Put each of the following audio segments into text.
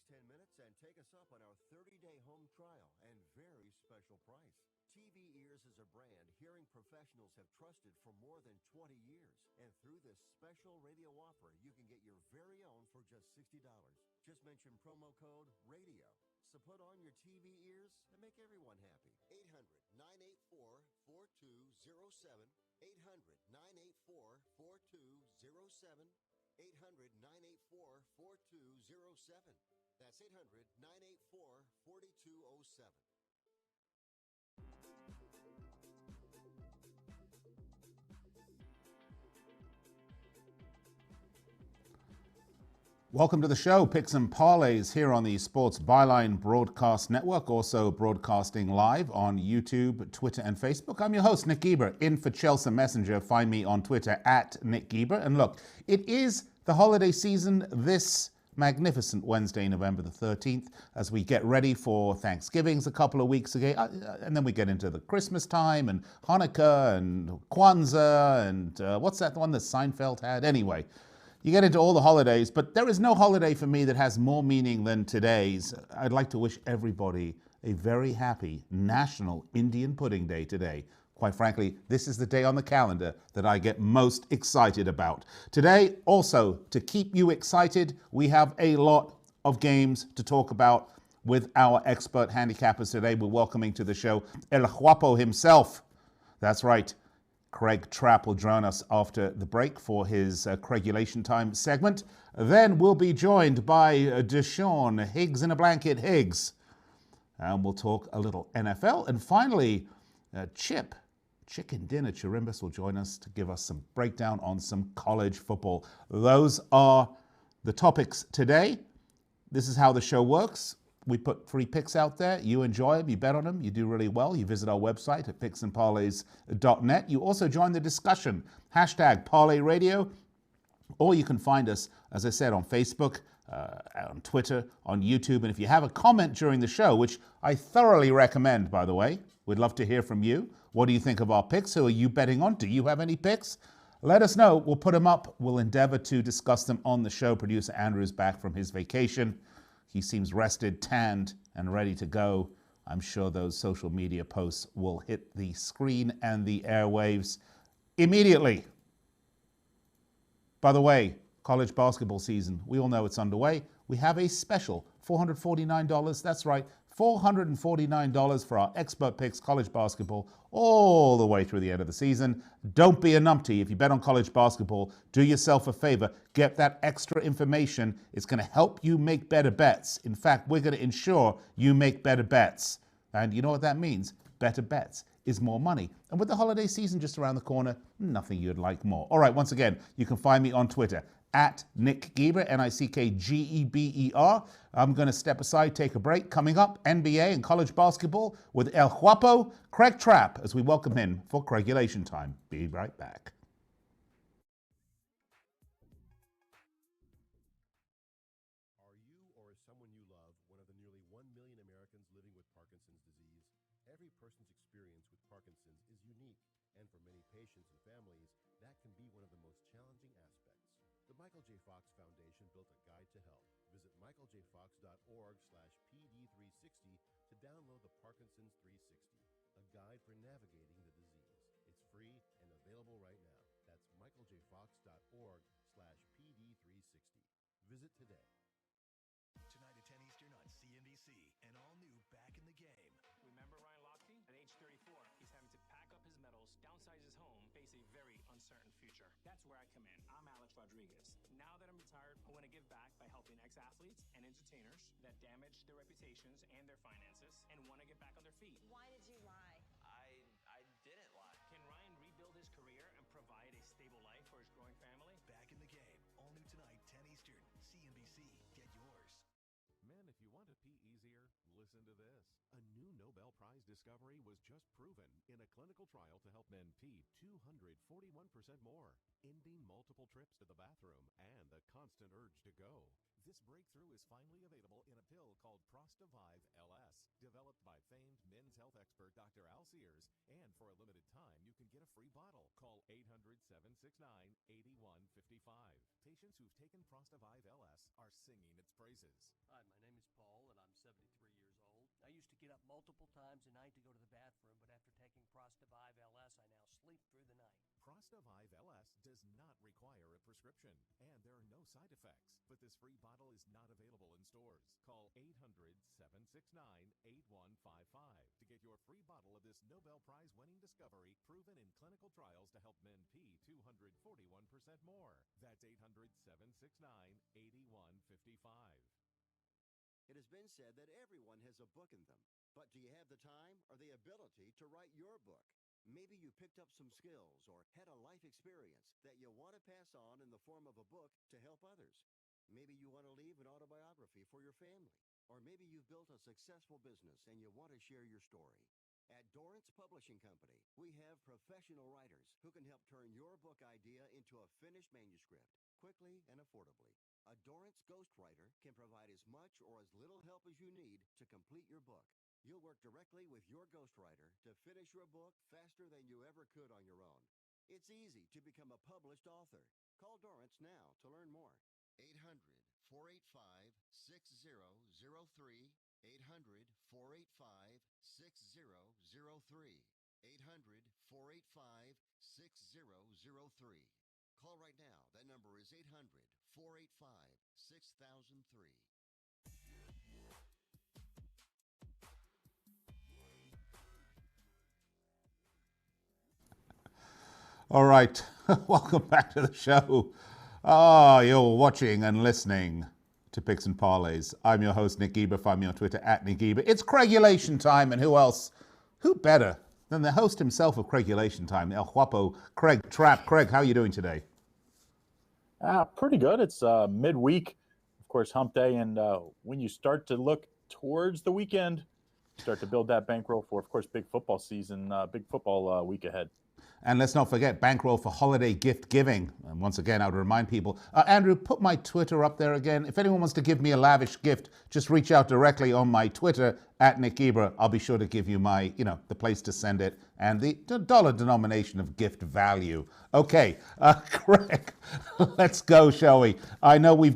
10 minutes and take us up on our 30-day home trial and very special price. TV Ears is a brand hearing professionals have trusted for more than 20 years. And through this special radio offer, you can get your very own for just $60. Just mention promo code RADIO. So put on your TV ears and make everyone happy. 800-984-4207. 800-984-4207. 800-984-4207. That's 800-984-4207. Welcome to the show, Picks and Parlays here on the Sports Byline Broadcast Network, also broadcasting live on YouTube, Twitter, and Facebook. I'm your host, Nick Geber, in for Chelsea Messenger. Find me on Twitter at Nick Geber. And look, it is the holiday season this magnificent Wednesday, November the 13th, as we get ready for Thanksgiving's a couple of weeks ago, and then we get into the Christmas time and Hanukkah and Kwanzaa and what's that one that Seinfeld had? Anyway, you get into all the holidays, but there is no holiday for me that has more meaning than today's. I'd like to wish everybody a very happy National Indian Pudding Day today. Quite frankly, this is the day on the calendar that I get most excited about. Today, also, to keep you excited, we have a lot of games to talk about with our expert handicappers today. We're welcoming to the show El Guapo himself. That's right. Craig Trapp will join us after the break for his Craigulation Time segment. Then we'll be joined by Sean Higgs in a blanket Higgs. And we'll talk a little NFL. And finally, Chip Chirimbes will join us to give us some breakdown on some college football. Those are the topics today. This is how the show works. We put free picks out there. You enjoy them. You bet on them. You do really well. You visit our website at picksandparlays.net. You also join the discussion. Hashtag Parlay Radio. Or you can find us, as I said, on Facebook, on Twitter, on YouTube. And if you have a comment during the show, which I thoroughly recommend, by the way, we'd love to hear from you. What do you think of our picks? Who are you betting on? Do you have any picks? Let us know. We'll put them up. We'll endeavor to discuss them on the show. Producer Andrew's back from his vacation. He seems rested, tanned, and ready to go. I'm sure those social media posts will hit the screen and the airwaves immediately. By the way, college basketball season, we all know it's underway. We have a special $449. That's right, $449 for our expert picks college basketball all the way through the end of the season. Don't be a numpty. If you bet on college basketball, do yourself a favor. Get that extra information. It's going to help you make better bets. In fact, we're going to ensure you make better bets. And you know what that means? Better bets is more money. And with the holiday season just around the corner, nothing you'd like more. All right, once again, you can find me on Twitter at Nick Geber, Nickgeber. I'm going to step aside, take a break. Coming up, NBA and college basketball with El Guapo, Craig Trapp, as we welcome him for Craigulation Time. Be right back. Are you or is someone you love one of the nearly 1 million Americans living with Parkinson's disease? Every person's experience with Parkinson's is unique, and for many patients and families, that can be one of the most challenging aspects. The Michael J. Fox Foundation built a guide to health. Visit michaeljfox.org/PD360 to download the Parkinson's 360, a guide for navigating the disease. It's free and available right now. That's michaeljfox.org/PD360. Visit today. Tonight at 10 Eastern on CNBC, an all-new Back in the Game. Remember Ryan Lochte? At age 34, he's having to pack up his medals, downsize his home, face a very uncertain future. That's where I come in. I'm Alex Rodriguez. Now that I'm retired, I want to give back by helping ex-athletes and entertainers that damaged their reputations and their finances and want to get back on their feet. Why did you lie? I didn't lie. Can Ryan rebuild his career and provide a stable life for his growing family? Back in the Game, all new tonight, 10 Eastern. CNBC. Get yours. Men, if you want to pee easier, listen to this. A new Nobel Prize discovery was just proven in a clinical trial to help men pee 241% more, ending multiple trips to the bathroom and the constant urge to go. This breakthrough is finally available in a pill called Prostavive LS, developed by famed men's health expert Dr. Al Sears, and for a limited time, you can get a free bottle. Call 800-769-8155. Patients who've taken Prostavive LS are singing its praises. prizes. Hi, my name is Paul, and I'm 73 years old. I used to get up multiple times a night to go to the bathroom, but after taking Prostavive LS, I now sleep through the night. Prostavive LS does not require a prescription, and there are no side effects. But this free bottle is not available in stores. Call 800-769-8155 to get your free bottle of this Nobel Prize-winning discovery proven in clinical trials to help men pee 241% more. That's 800-769-8155. It has been said that everyone has a book in them. But do you have the time or the ability to write your book? Maybe you picked up some skills or had a life experience that you want to pass on in the form of a book to help others. Maybe you want to leave an autobiography for your family. Or maybe you've built a successful business and you want to share your story. At Dorrance Publishing Company, we have professional writers who can help turn your book idea into a finished manuscript quickly and affordably. A Dorrance ghostwriter can provide as much or as little help as you need to complete your book. You'll work directly with your ghostwriter to finish your book faster than you ever could on your own. It's easy to become a published author. Call Dorrance now to learn more. 800-485-6003. 800-485-6003. 800-485-6003. Call right now. That number is 800-485-6003. All right, welcome back to the show. You're watching and listening to Picks and Parlays. I'm your host, Nick Geber. Find me on Twitter at Nick Geber. It's Craigulation time, and who else? Who better than the host himself of Craigulation time, El Guapo, Craig Trapp. Craig, how are you doing today? Pretty good. It's midweek, of course, hump day, and when you start to look towards the weekend, start to build that bankroll for, of course, big football season, big football week ahead. And let's not forget bankroll for holiday gift giving. And once again, I would remind people, Andrew, put my Twitter up there again. If anyone wants to give me a lavish gift, just reach out directly on my Twitter at Nick Geber. I'll be sure to give you my, the place to send it and the dollar denomination of gift value. Okay, Craig, let's go, shall we? I know we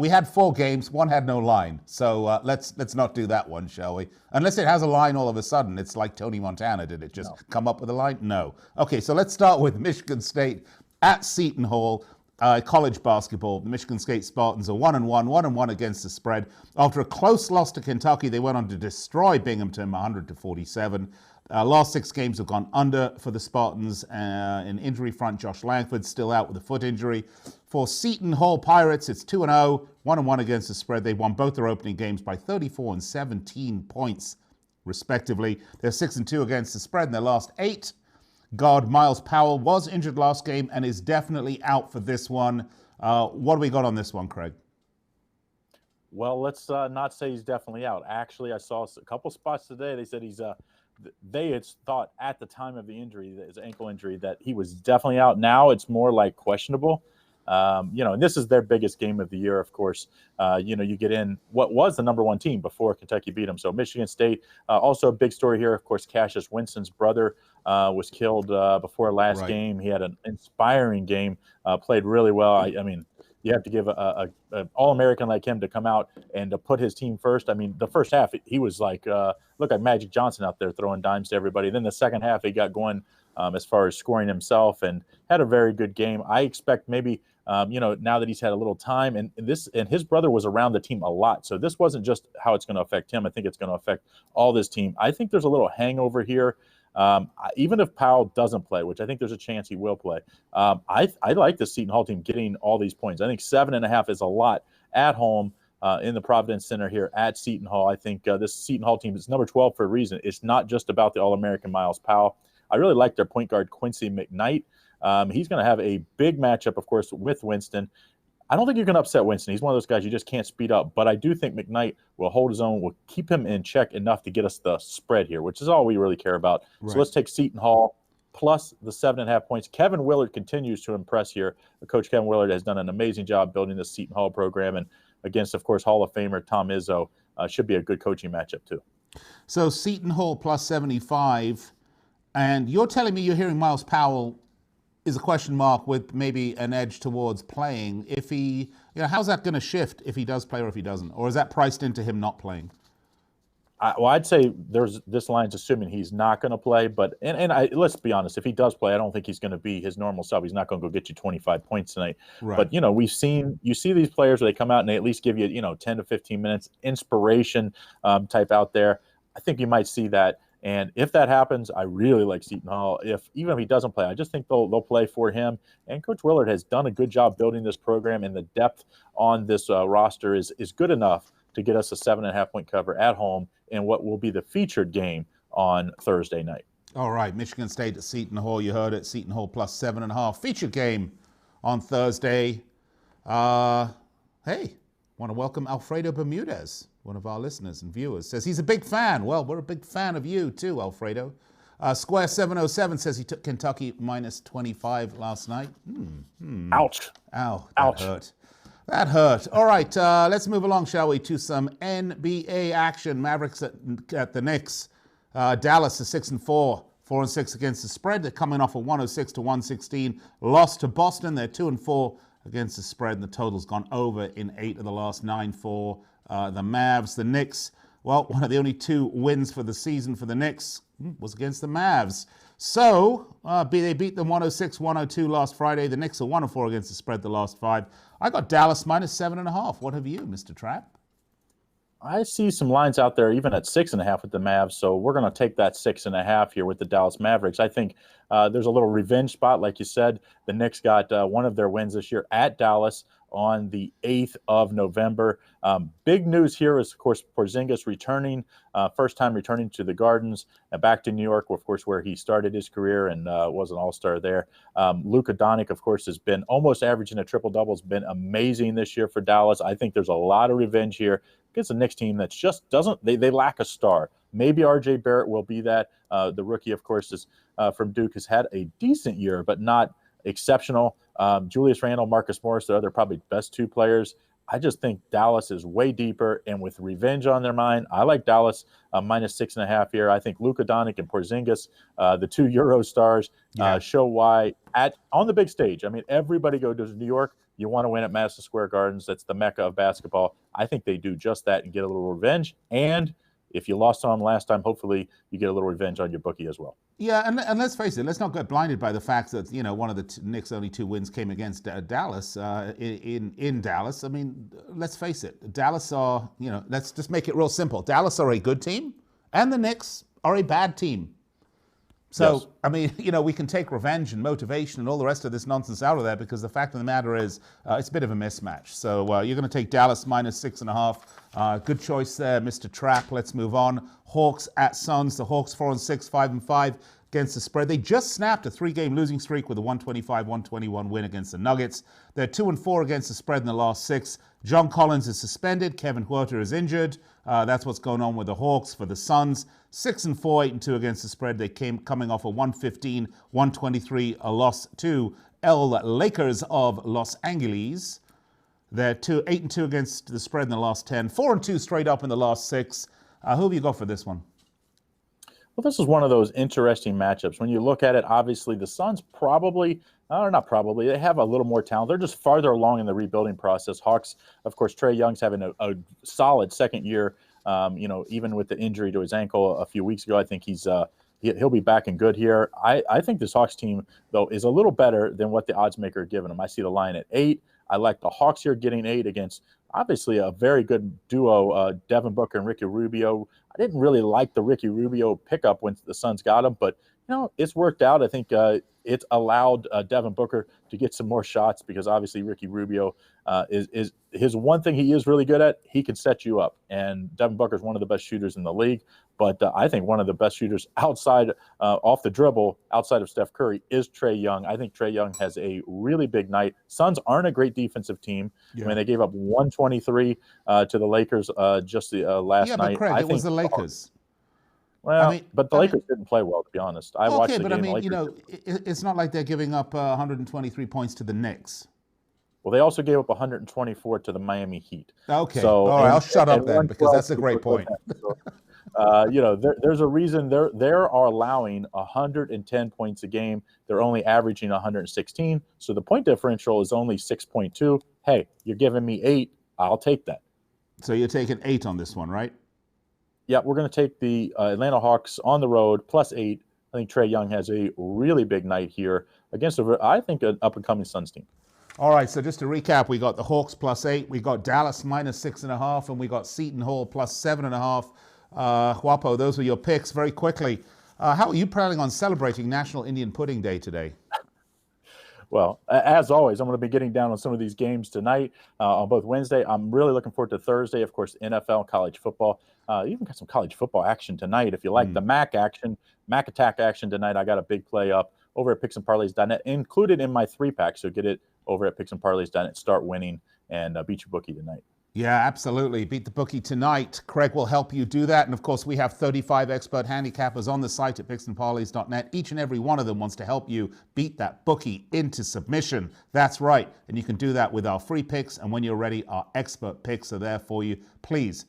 had 4 games, one had no line. So let's not do that one, shall we? Unless it has a line all of a sudden. It's like Tony Montana. Did it just come up with a line? No. Okay, so let's start with Michigan State at Seton Hall. College basketball. The Michigan State Spartans are 1-1, 1-1 against the spread. After a close loss to Kentucky, they went on to destroy Binghamton 100-47. Last 6 games have gone under for the Spartans. In injury front, Josh Langford still out with a foot injury. For Seton Hall Pirates, it's 2-0, 1-1 against the spread. They won both their opening games by 34 and 17 points, respectively. They're 6-2 against the spread in their last 8. Guard Miles Powell was injured last game and is definitely out for this one. What do we got on this one, Craig? Well, let's not say he's definitely out. Actually, I saw a couple spots today. They said they had thought at the time of the injury, his ankle injury, that he was definitely out. Now it's more like questionable. And this is their biggest game of the year, of course. You get in what was the number 1 team before Kentucky beat them. So Michigan State, also a big story here, of course. Cassius Winston's brother was killed before last game. He had an inspiring game, played really well. I mean, you have to give an All-American like him to come out and to put his team first. I mean, the first half, he was like, look like Magic Johnson out there throwing dimes to everybody. Then the second half, he got going as far as scoring himself and had a very good game. I expect maybe, now that he's had a little time, and his brother was around the team a lot. So this wasn't just how it's going to affect him. I think it's going to affect all this team. I think there's a little hangover here. Even if Powell doesn't play, which I think there's a chance he will play, I like the Seton Hall team getting all these points. I think 7.5 is a lot at home in the Providence Center here at Seton Hall. I think this Seton Hall team is number 12 for a reason. It's not just about the All-American Miles Powell. I really like their point guard, Quincy McKnight. He's going to have a big matchup, of course, with Winston. I don't think you can upset Winston. He's one of those guys you just can't speed up. But I do think McKnight will hold his own, will keep him in check enough to get us the spread here, which is all we really care about. Right. So let's take Seton Hall plus the 7.5 points. Kevin Willard continues to impress here. Coach Kevin Willard has done an amazing job building this Seton Hall program. And against, of course, Hall of Famer Tom Izzo, should be a good coaching matchup too. So Seton Hall plus 75. And you're telling me you're hearing Miles Powell is a question mark with maybe an edge towards playing. If he how's that going to shift if he does play or if he doesn't? Or is that priced into him not playing? I'd say this line's assuming he's not going to play, but let's be honest, if he does play, I don't think he's going to be his normal self. He's not going to go get you 25 points tonight. Right. But you see these players where they come out and they at least give you 10 to 15 minutes inspiration type out there. I think you might see that. And if that happens, I really like Seton Hall. Even if he doesn't play, I just think they'll play for him. And Coach Willard has done a good job building this program, and the depth on this roster is good enough to get us a 7.5 point cover at home in what will be the featured game on Thursday night. All right, Michigan State at Seton Hall. You heard it, Seton Hall plus 7.5. Featured game on Thursday. Hey, want to welcome Alfredo Bermudez, one of our listeners and viewers. Says he's a big fan. Well, we're a big fan of you too, Alfredo. Square 707 says he took Kentucky minus 25 last night. Ouch. Ow, that hurt. That hurt. All right, let's move along, shall we, to some NBA action. Mavericks at the Knicks. Dallas is 6-4, 4-6 against the spread. They're coming off a 106-116 loss to Boston. They're 2-4 against the spread, and the total's gone over in 8 of the last 9 for the Mavs. The Knicks, well, one of the only 2 wins for the season for the Knicks was against the Mavs. So they beat them 106-102 last Friday. The Knicks are 1-4 against the spread the last 5. I got Dallas minus 7.5. What have you, Mr. Trapp? I see some lines out there even at 6.5 with the Mavs, so we're going to take that 6.5 here with the Dallas Mavericks. I think there's a little revenge spot, like you said. The Knicks got one of their wins this year at Dallas on the 8th of November. Big news here is, of course, Porzingis returning, first time returning to the Gardens, back to New York, of course, where he started his career and was an all-star there. Luka Doncic, of course, has been almost averaging a triple-double. Has been amazing this year for Dallas. I think there's a lot of revenge here against a Knicks team that just doesn't – they lack a star. Maybe R.J. Barrett will be that. The rookie, of course, is from Duke, has had a decent year, but not exceptional. Julius Randle, Marcus Morris, the other probably best 2 players. I just think Dallas is way deeper, and with revenge on their mind, I like Dallas minus 6.5 here. I think Luka Doncic and Porzingis, the 2 Euro stars, show why on the big stage. I mean, everybody goes to New York. You want to win at Madison Square Gardens. That's the mecca of basketball. I think they do just that and get a little revenge. And if you lost on them last time, hopefully you get a little revenge on your bookie as well. Yeah, and let's face it, let's not get blinded by the fact that, one of the Knicks' only 2 wins came against Dallas in Dallas. I mean, let's face it, Dallas are, let's just make it real simple. Dallas are a good team, and the Knicks are a bad team. So, yes. I mean, we can take revenge and motivation and all the rest of this nonsense out of there because the fact of the matter is it's a bit of a mismatch. So you're going to take Dallas minus 6.5. Good choice there, Mr. Trapp. Let's move on. Hawks at Suns. The Hawks 4-6, 5-5 against the spread. They just snapped a 3-game losing streak with a 125-121 win against the Nuggets. They're 2-4 against the spread in the last 6. John Collins is suspended. Kevin Huerter is injured. That's what's going on with the Hawks. For the Suns, 6-4, 8-2 against the spread. They came coming off a 115-123 loss to Lakers of Los Angeles. They're 8-2 against the spread in the last 10. 4-2 straight up in the last 6. Who have you got for this one? Well, this is one of those interesting matchups. When you look at it, obviously the Suns they have a little more talent. They're just farther along in the rebuilding process. Hawks, of course, Trae Young's having a solid second year, even with the injury to his ankle a few weeks ago. I think he'll be back and good here. I think this Hawks team, though, is a little better than what the odds maker are giving them. I see the line at 8. I like the Hawks here getting 8 against, obviously, a very good duo, Devin Booker and Ricky Rubio. I didn't really like the Ricky Rubio pickup when the Suns got him, but, it's worked out. I think it's allowed Devin Booker to get some more shots because, obviously, Ricky Rubio is his one thing he is really good at. He can set you up, and Devin Booker is one of the best shooters in the league. But I think one of the best shooters outside, off the dribble, outside of Steph Curry, is Trae Young. I think Trae Young has a really big night. Suns aren't a great defensive team. Yeah. I mean, they gave up 123 to the Lakers just last night. Yeah, but Craig, it was the Lakers. Well, but the Lakers didn't play well, to be honest. I watched the game. Okay, but it's not like they're giving up 123 points to the Knicks. Well, they also gave up 124 to the Miami Heat. Okay, so, all right, I'll shut up then because that's a great point. There's a reason they are allowing 110 points a game. They're only averaging 116. So the point differential is only 6.2. hey, you're giving me 8, I'll take that. So you're taking 8 on this one, right? Yeah, we're going to take the Atlanta Hawks on the road plus 8. I think Trae Young has a really big night here against, I think, an up-and-coming Suns team. All right, so just to recap, we got the Hawks plus 8, we got Dallas minus 6.5, and we got Seton Hall plus 7.5. Huapo, those were your picks. Very quickly, how are you planning on celebrating National Indian Pudding Day today? Well, as always, I'm going to be getting down on some of these games tonight on both Wednesday. I'm really looking forward to Thursday, of course, NFL, college football. Even got some college football action tonight. If you like the Mac Attack action tonight, I got a big play up over at picksandparlays.net, included in my 3-pack. So get it over at picksandparlays.net. Start winning and beat your bookie tonight. Yeah, absolutely. Beat the bookie tonight. Craig will help you do that. And of course, we have 35 expert handicappers on the site at picksandparlays.net. Each and every one of them wants to help you beat that bookie into submission. That's right. And you can do that with our free picks. And when you're ready, our expert picks are there for you. Please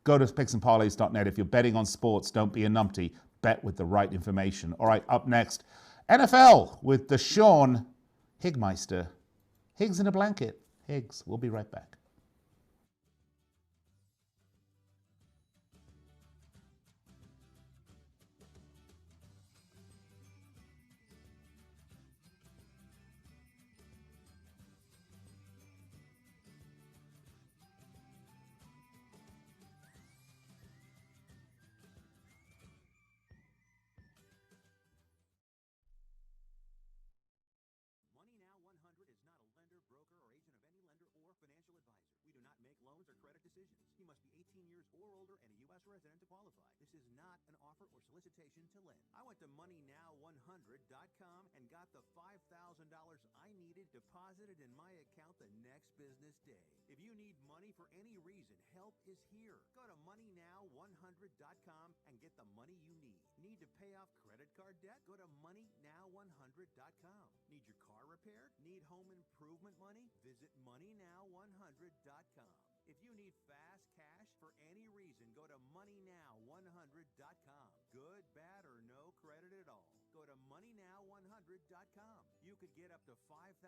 go to picksandparlays.net. If you're betting on sports, don't be a numpty. Bet with the right information. All right, up next, NFL with the Sean Higmeister. Higgs in a blanket. Higgs. We'll be right back. You must be 18 years or older and a U.S. resident to qualify. This is not an offer or solicitation to lend. I went to MoneyNow100.com and got the $5,000 I needed deposited in my account the next business day. If you need money for any reason, help is here. Go to MoneyNow100.com and get the money you need. Need to pay off credit card debt? Go to MoneyNow100.com. Need your car repaired? Need home improvement money? Visit MoneyNow100.com. If you need fast cash for any reason, go to MoneyNow100.com. Good, bad, or no credit at all. Go to MoneyNow100.com. You could get up to $5,000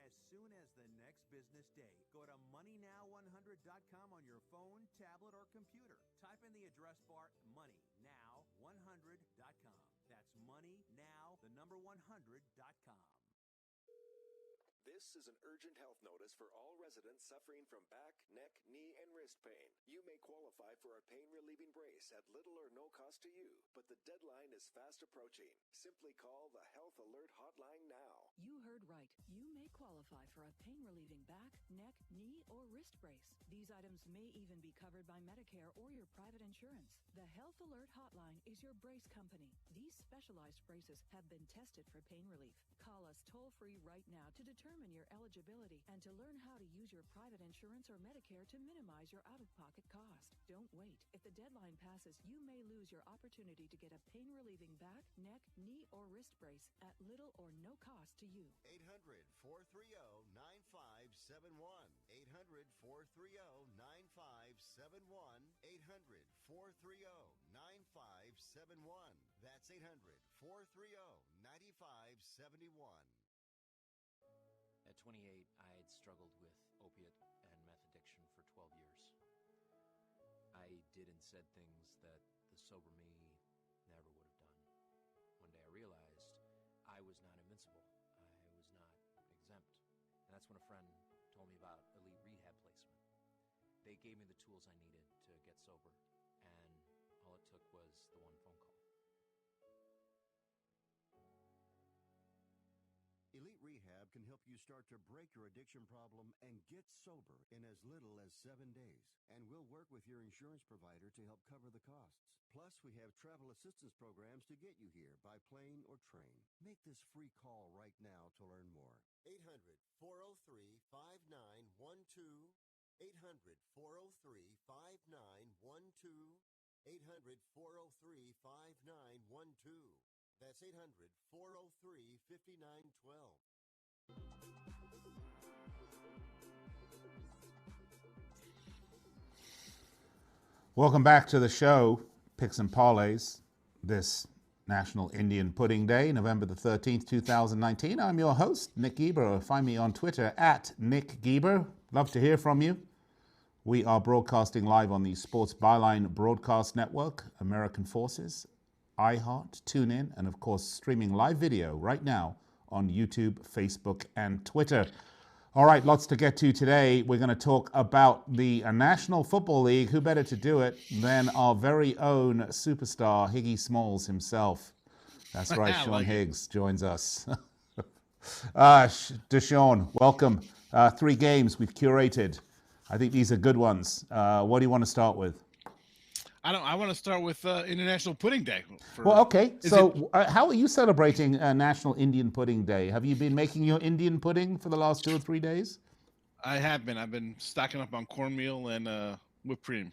as soon as the next business day. Go to MoneyNow100.com on your phone, tablet, or computer. Type in the address bar MoneyNow100.com. That's MoneyNow100.com. This is an urgent health notice for all residents suffering from back, neck, knee, and wrist pain. You may qualify for a pain-relieving brace at little or no cost to you, but the deadline is fast approaching. Simply call the Health Alert Hotline now. You heard right. You may qualify for a pain-relieving back, neck, knee, or wrist brace. These items may even be covered by Medicare or your private insurance. The Health Alert Hotline is your brace company. These specialized braces have been tested for pain relief. Call us toll-free right now to determine your eligibility and to learn how to use your private insurance or Medicare to minimize your out-of-pocket cost. Don't wait. If the deadline passes, you may lose your opportunity to get a pain-relieving back, neck, knee, or wrist brace at little or no cost to you. 800-430-9571. 800-430-9571. 800-430-9571. That's 800-430-9571. At 28, I had struggled with opiate and meth addiction for 12 years. I did and said things that the sober me never would have done. One day I realized I was not invincible. I was not exempt. And that's when a friend told me about elite rehab placement. They gave me the tools I needed to get sober, and all it took was the one phone call. Elite Rehab can help you start to break your addiction problem and get sober in as little as 7 days. And we'll work with your insurance provider to help cover the costs. Plus, we have travel assistance programs to get you here by plane or train. Make this free call right now to learn more. 800-403-5912. 800-403-5912. 800-403-5912. That's 800-403-5912. Welcome back to the show, Picks and Parlays. This National Indian Pudding Day, November the 13th, 2019. I'm your host, Nick Geber. Find me on Twitter at Nick Geber. Love to hear from you. We are broadcasting live on the Sports Byline Broadcast Network, American Forces, iHeart, TuneIn, and of course, streaming live video right now on YouTube, Facebook, and Twitter. All right, lots to get to today. We're going to talk about the National Football League. Who better to do it than our very own superstar, Higgy Smalls himself. That's right, Sean Higgs joins us. Deshaun, welcome. 3 games we've curated. I think these are good ones. What do you want to start with? I want to start with International Pudding Day. Well, okay. So how are you celebrating National Indian Pudding Day? Have you been making your Indian pudding for the last 2 or 3 days? I have been. I've been stocking up on cornmeal and whipped cream.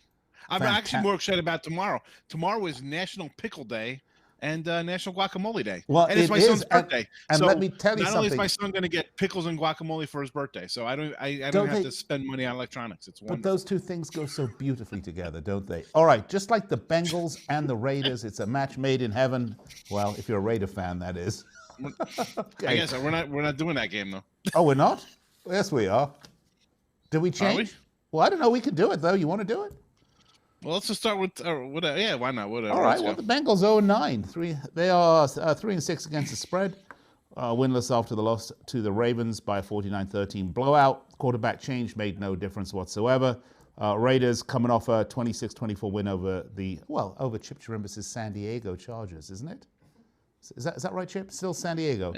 I'm actually more excited about tomorrow. Tomorrow is National Pickle Day and National Guacamole Day. Well, and it's my son's birthday. And so let me tell you not something. only is my son going to get pickles and guacamole for his birthday, so I don't have to spend money on electronics. It's wonderful. But those two things go so beautifully together, don't they? All right, just like the Bengals and the Raiders, it's a match made in heaven. Well, if you're a Raider fan, that is. Okay. I guess we're not doing that game though. Oh, we're not? Yes, we are. Did we change? Are we? Well, I don't know. We could do it though. You want to do it? Well, let's just start with whatever. Yeah, why not? Whatever. All right. Well, the Bengals 0-9. They are 3-6 against the spread. Winless after the loss to the Ravens by a 49-13 blowout. Quarterback change made no difference whatsoever. Raiders coming off a 26-24 win over Chip Chirimbes' San Diego Chargers, isn't it? Is that right, Chip? Still San Diego.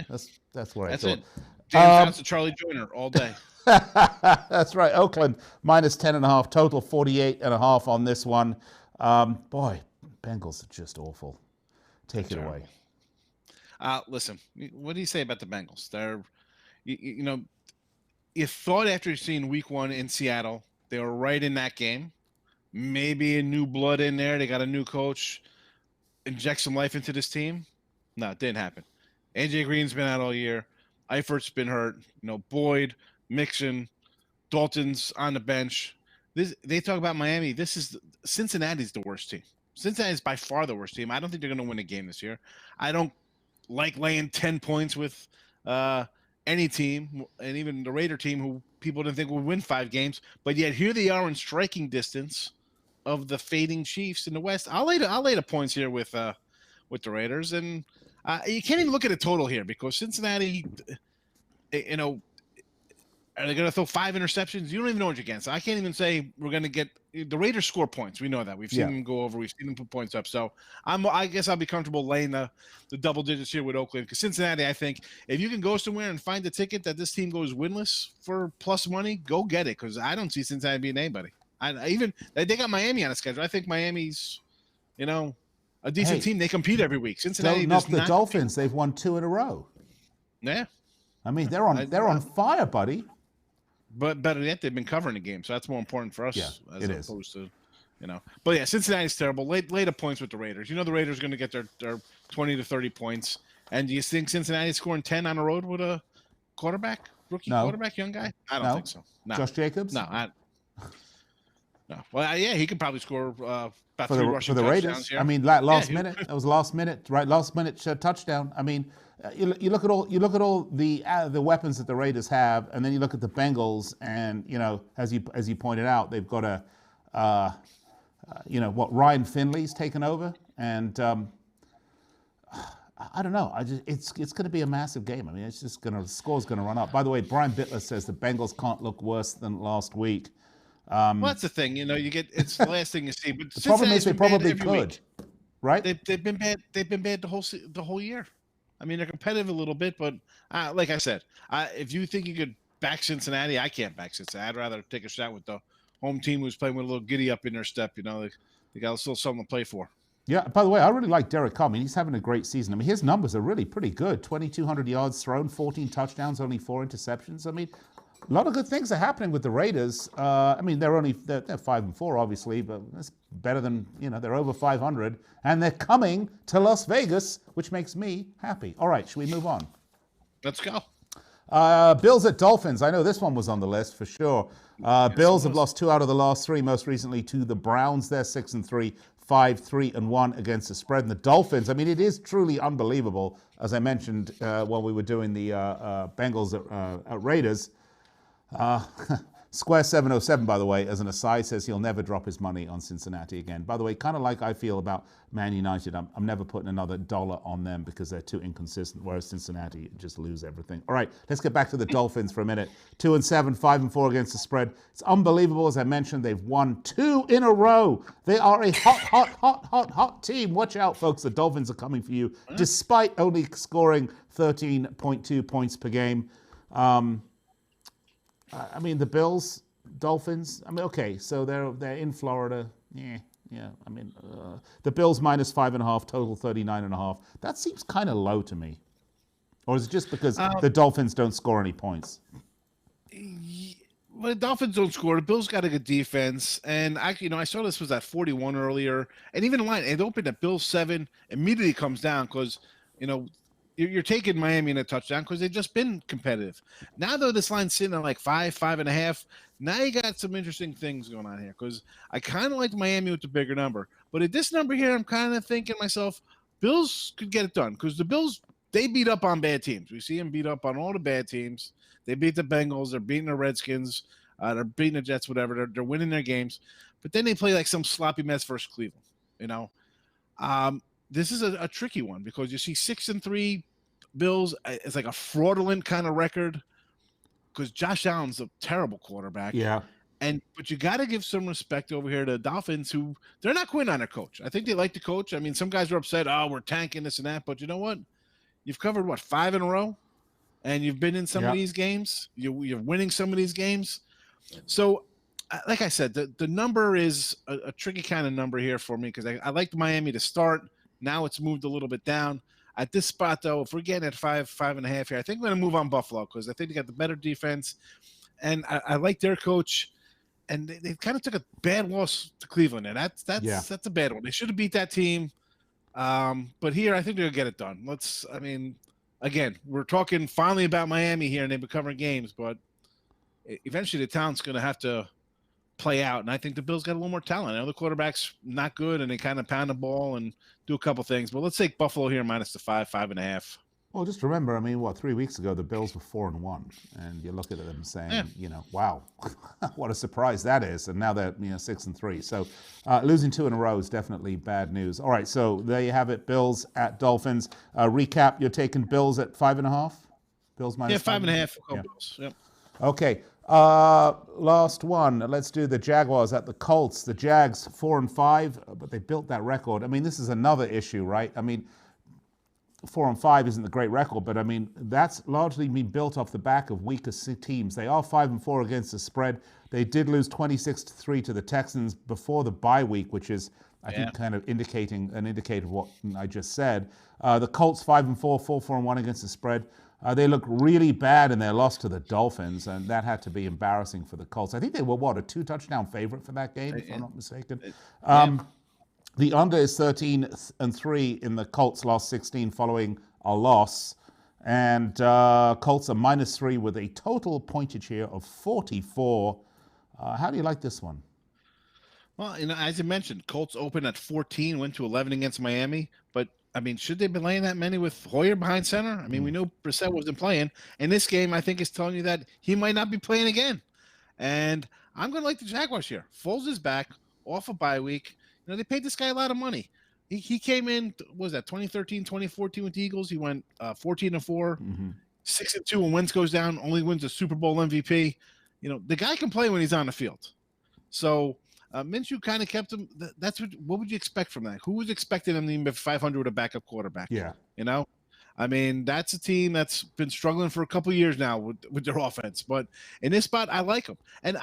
That's where I thought. It. That's Charlie Joyner all day. That's right. Oakland minus 10.5, total 48.5 on this one. Boy, Bengals are just awful. Take it away. Listen, what do you say about the Bengals? They're, you thought after seeing Week 1 in Seattle, they were right in that game. Maybe a new blood in there. They got a new coach. Inject some life into this team. No, it didn't happen. AJ Green's been out all year. Eifert's been hurt. Boyd, Mixon, Dalton's on the bench. They talk about Miami. Cincinnati's the worst team. Cincinnati's by far the worst team. I don't think they're going to win a game this year. I don't like laying 10 points with any team, and even the Raider team, who people didn't think would win 5 games. But yet here they are in striking distance of the fading Chiefs in the West. I'll lay the points here with the Raiders, and you can't even look at a total here because Cincinnati, are they going to throw 5 interceptions? You don't even know what you're against. I can't even say we're going to get the Raiders score points. We know that. We've seen them go over. We've seen them put points up. So I guess I'll be comfortable laying the double digits here with Oakland, because Cincinnati, I think if you can go somewhere and find a ticket that this team goes winless for plus money, go get it, because I don't see Cincinnati being anybody. They got Miami on the schedule. I think Miami's, a decent team. They compete every week. Cincinnati knock the Dolphins. They've won 2 in a row. Yeah. I mean, they're on fire, buddy. But better yet, they've been covering the game, so that's more important for us as opposed to, But yeah, Cincinnati's terrible. Lay the points with the Raiders. The Raiders are going to get their 20 to 30 points. And do you think Cincinnati's scoring 10 on the road with a rookie quarterback, young guy? I don't think so. No. Josh Jacobs? No. No. Well, yeah, he could probably score about 3 rushing for the touchdowns Raiders. here. I mean, last minute. That was last minute, right? Last minute touchdown. I mean, you look at all the weapons that the Raiders have, and then you look at the Bengals, and as you pointed out, they've got Ryan Finley's taken over, and I don't know. It's going to be a massive game. I mean, the score's going to run up. By the way, Brian Bitler says the Bengals can't look worse than last week. Well, that's the thing. It's the last thing you see. But the problem is they probably could, right? They've been bad. They've been bad the whole year. I mean, they're competitive a little bit, but like I said, if you think you could back Cincinnati, I can't back Cincinnati. I'd rather take a shot with the home team who's playing with a little giddy up in their step. They got a little something to play for. Yeah. By the way, I really like Derek Carr. I mean, he's having a great season. I mean, his numbers are really pretty good. 2,200 yards thrown, 14 touchdowns, only 4 interceptions. I mean, a lot of good things are happening with the Raiders. I mean, they're 5-4, obviously, but that's better than they're over 500, and they're coming to Las Vegas, which makes me happy. All right, should we move on? Let's go. Bills at Dolphins. I know this one was on the list for sure. Bills have lost 2 out of the last 3, most recently to the Browns. They're 6-3. 5-3-1 against the spread. And the Dolphins, I mean, it is truly unbelievable. As I mentioned while we were doing the Bengals at Raiders, Square 707, by the way, as an aside, says he'll never drop his money on Cincinnati again. By the way, kind of like I feel about Man United, I'm never putting another dollar on them because they're too inconsistent, whereas Cincinnati just lose everything. All right, let's get back to the Dolphins for a minute. 2-7, 5-4 against the spread. It's unbelievable. As I mentioned, they've won 2 in a row. They are a hot team. Watch out, folks. The Dolphins are coming for you, despite only scoring 13.2 points per game. I mean, the Bills, Dolphins. I mean, okay, so they're in Florida. Yeah. I mean, the Bills minus 5.5, total 39.5. That seems kind of low to me. Or is it just because the Dolphins don't score any points? Well, the Dolphins don't score. The Bills got a good defense, and I saw this was at 41 earlier, and even the line it opened at Bills 7. Immediately comes down because you're taking Miami in a touchdown because they've just been competitive. Now, though, this line's sitting at like 5.5. Now you got some interesting things going on here because I kind of like Miami with the bigger number. But at this number here, I'm kind of thinking to myself, Bills could get it done because the Bills, they beat up on bad teams. We see them beat up on all the bad teams. They beat the Bengals. They're beating the Redskins. They're beating the Jets, whatever. They're winning their games. But then they play like some sloppy mess versus Cleveland, This is a tricky one because you see 6-3 Bills. It's like a fraudulent kind of record because Josh Allen's a terrible quarterback. Yeah. But you got to give some respect over here to the Dolphins, who they're not quitting on their coach. I think they like the coach. I mean, some guys are upset. Oh, we're tanking this and that. But you know what? You've covered 5 in a row, and you've been in some of these games. You're winning some of these games. So, like I said, the number is a tricky kind of number here for me because I liked Miami to start. Now it's moved a little bit down. At this spot, though, if we're getting at 5.5 here, I think we're going to move on Buffalo because I think they got the better defense. And I like their coach. And they kind of took a bad loss to Cleveland. And that's a bad one. They should have beat that team. But here, I think they're going to get it done. Again, we're talking finally about Miami here, and they've been covering games. But eventually the talent's going to have to play out. And I think the Bills got a little more talent. I know the quarterback's not good, and they kind of pound the ball and do a couple things. But let's take Buffalo here minus the 5.5. Well, just remember, 3 weeks ago, the Bills were 4-1. And you look at them saying, wow, what a surprise that is. And now they're 6-3. So losing 2 in a row is definitely bad news. All right, so there you have it, Bills at Dolphins. Recap, you're taking Bills at 5.5? Bills minus 5.5. We'll go Bills. Yep. Okay. Last one. Let's do the Jaguars at the Colts. The Jags 4-5, but they built that record. This is another issue, right? 4-5 isn't a great record, but that's largely been built off the back of weaker teams. They are 5-4 against the spread. They did lose 26-3 to the Texans before the bye week, which is, I think, kind of indicating an indicator of what I just said. The Colts 5-4, 4-1 against the spread. They look really bad in their loss to the Dolphins, and that had to be embarrassing for the Colts. I think they were, a 2-touchdown favorite for that game, if I'm not mistaken. The under is 13-3 in the Colts' last 16 following a loss. And Colts are -3 with a total pointage here of 44. How do you like this one? Well, as you mentioned, Colts opened at 14, went to 11 against Miami. But, should they be laying that many with Hoyer behind center? We know Brissett wasn't playing. And this game, I think, is telling you that he might not be playing again. And I'm going to like the Jaguars here. Foles is back, off a bye week. They paid this guy a lot of money. He came in, what was that, 2013, 2014 with the Eagles? He went 14-4, 6-2 when Wentz goes down, only wins a Super Bowl MVP. The guy can play when he's on the field. So Minshew kind of kept him. That's what would you expect from that? Who was expecting him to be 500 with a backup quarterback? Yeah. That's a team that's been struggling for a couple of years now with their offense. But in this spot, I like them. And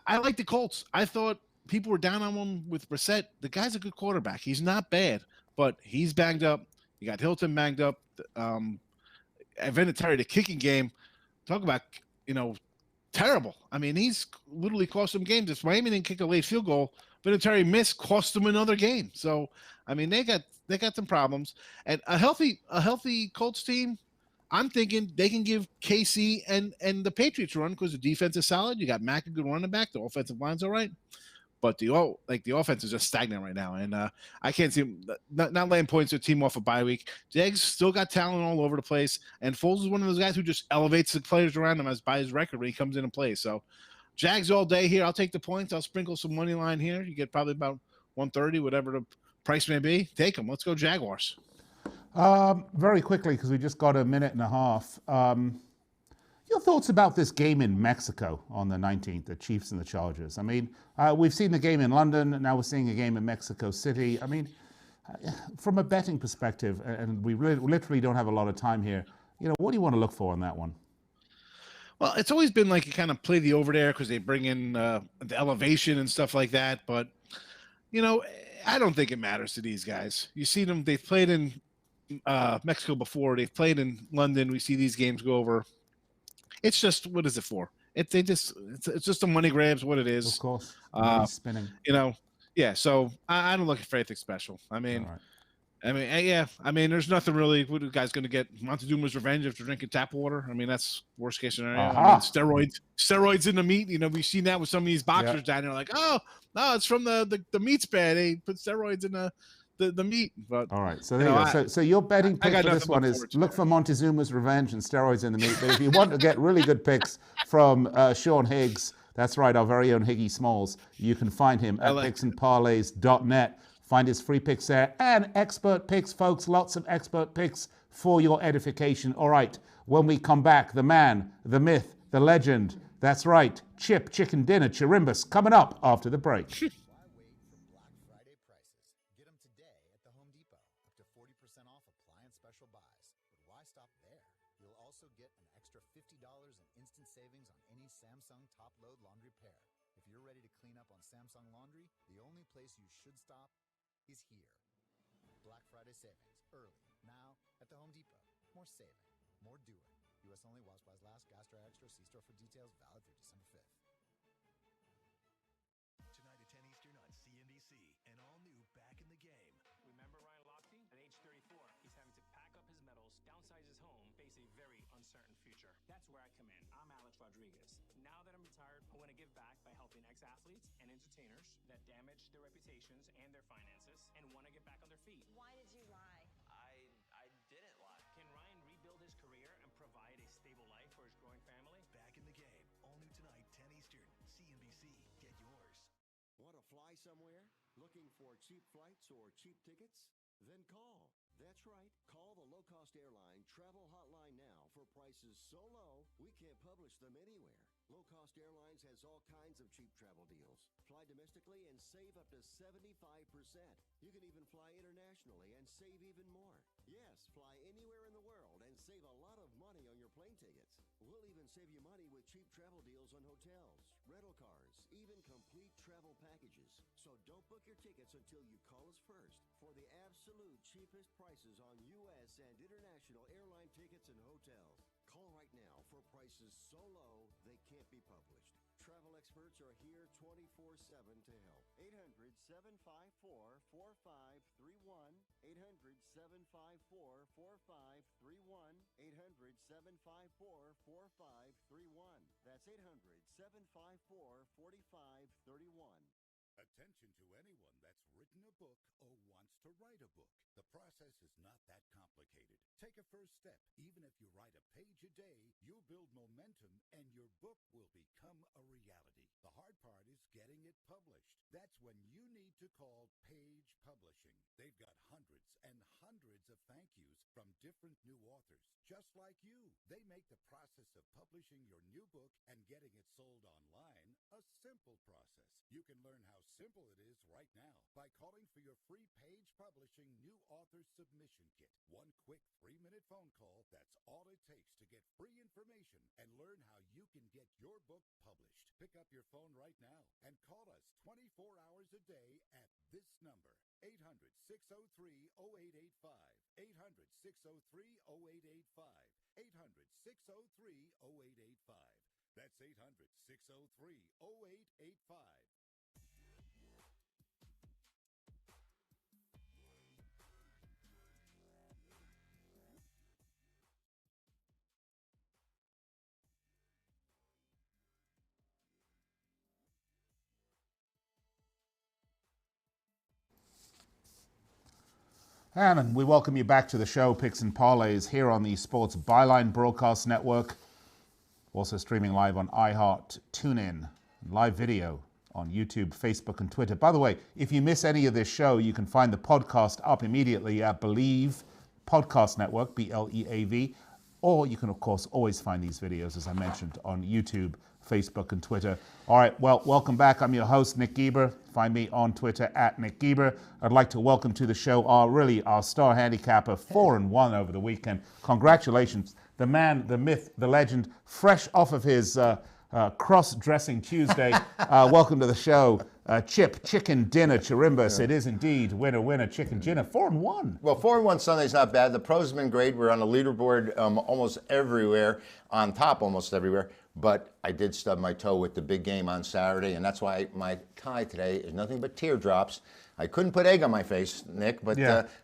I like the Colts. I thought people were down on him with Brissett. The guy's a good quarterback. He's not bad, but he's banged up. You got Hilton banged up. Vinatieri, the kicking game, talk about, terrible. He's literally cost them games. If Miami didn't kick a late field goal, Vinatieri missed, cost them another game. So, they got some problems. And a healthy Colts team, I'm thinking they can give KC and the Patriots a run because the defense is solid. You got Mack, a good running back. The offensive line's all right. but the offense is just stagnant right now, and I can't see him not laying points to a team off a bye week. Jags still got talent all over the place, and Foles is one of those guys who just elevates the players around him as by his record when he comes in and plays. So Jags all day here. I'll take the points. I'll sprinkle some money line here. You get probably about 130, whatever the price may be. Take them. Let's go Jaguars. Very quickly, because we just got a minute and a half. Your thoughts about this game in Mexico on the 19th, the Chiefs and the Chargers? I mean, we've seen the game in London. Now we're seeing a game in Mexico City. I mean, from a betting perspective, and we literally don't have a lot of time here, what do you want to look for on that one? Well, it's always been like you kind of play the over there because they bring in the elevation and stuff like that. But, I don't think it matters to these guys. You see them, they've played in Mexico before. They've played in London. We see these games go over. It's just, what is it for? It's just a money grabs, what it is. Of course. Spinning. Yeah, so I don't look for anything special. I mean, there's nothing really. What are the guys going to get? Montezuma's revenge after drinking tap water? I mean, that's worst case scenario. I mean, steroids in the meat. We've seen that with some of these boxers down there. Like, oh, no, it's from the meat's bad. They put steroids in the meat. But all right, so there you go. So your betting pick for this one is look for Montezuma's revenge and steroids in the meat. But if you want to get really good picks from Sean Higgs, that's right, our very own Higgy Smalls, you can find him at picksandparlays.net. Find his free picks there and expert picks, folks. Lots of expert picks for your edification. All right, when we come back, the man, the myth, the legend. That's right, Chip Chicken Dinner Chirimbes coming up after the break. Samsung top-load laundry pair. If you're ready to clean up on Samsung laundry, the only place you should stop is here. Black Friday savings, early, now, at the Home Depot. More saving, more doing. U.S. only, while supplies last, Gas Dry Extra, see store for details, valid through December 5th. Tonight at 10 Eastern on CNBC, and all new Back in the Game. Remember Ryan Lochte? At age 34, he's having to pack up his medals, downsize his home, face a very uncertain future. That's where I come in. I'm Alex Rodriguez. Now that I'm retired, I want to give back by helping ex-athletes and entertainers that damage their reputations and their finances and want to get back on their feet. Why did you lie? I didn't lie. Can Ryan rebuild his career and provide a stable life for his growing family? Back in the Game, all new tonight, 10 Eastern, CNBC. Get yours. Want to fly somewhere? Looking for cheap flights or cheap tickets? Then call. That's right. Call the low-cost airline travel hotline now for prices so low we can't publish them anywhere. Low-cost airlines has all kinds of cheap travel deals. Fly domestically and save up to 75%. You can even fly internationally and save even more. Yes, fly anywhere in the world and save a lot of money on your plane tickets. We'll even save you money with cheap travel deals on hotels, rental cars, even complete travel packages. So don't book your tickets until you call us first for the absolute cheapest prices on U.S. and international airline tickets and hotels. Call right now for prices so low they can't be published. Travel experts are here 24/7 to help. 800-754-4531. 800-754-4531. 800-754-4531. That's 800-754-4531. Attention to anyone that's written a book or wants to write a book. The process is not that complicated. Take a first step. Even if you write a page a day, you'll build momentum and your book will become a reality. The hard part is getting it published. That's when you need to call Page Publishing. They've got hundreds and hundreds of thank yous from different new authors, just like you. They make the process of publishing your new book and getting it sold online a simple process. You can learn how simple it is right now by calling for your free Page Publishing New Author Submission Kit. One quick 3-minute phone call, that's all it takes to get free information and learn how you can get your book published. Pick up your phone right now and call us 24 hours a day at this number, 800-603-0885, 800-603-0885, 800-603-0885. That's 800-603-0885. And we welcome you back to the show, Picks and Parlays, here on the Sports Byline Broadcast Network. Also streaming live on iHeart, TuneIn, live video on YouTube, Facebook, and Twitter. By the way, if you miss any of this show, you can find the podcast up immediately at Believe Podcast Network, BLEAV, or you can, of course, always find these videos, as I mentioned, on YouTube, Facebook, and Twitter. All right, well, welcome back. I'm your host, Nick Geber. Find me on Twitter at Nick Geber. I'd like to welcome to the show our star handicapper, 4-1 over the weekend. Congratulations. The man, the myth, the legend, fresh off of his cross-dressing Tuesday. Welcome to the show, Chip Chicken Dinner Chirimbes. It is indeed winner, chicken dinner. 4-1. Well, 4-1 Sunday's not bad. The pros have been great. We're on the leaderboard almost everywhere, on top almost everywhere. But I did stub my toe with the big game on Saturday, and that's why my tie today is nothing but teardrops. I couldn't put egg on my face, Nick, but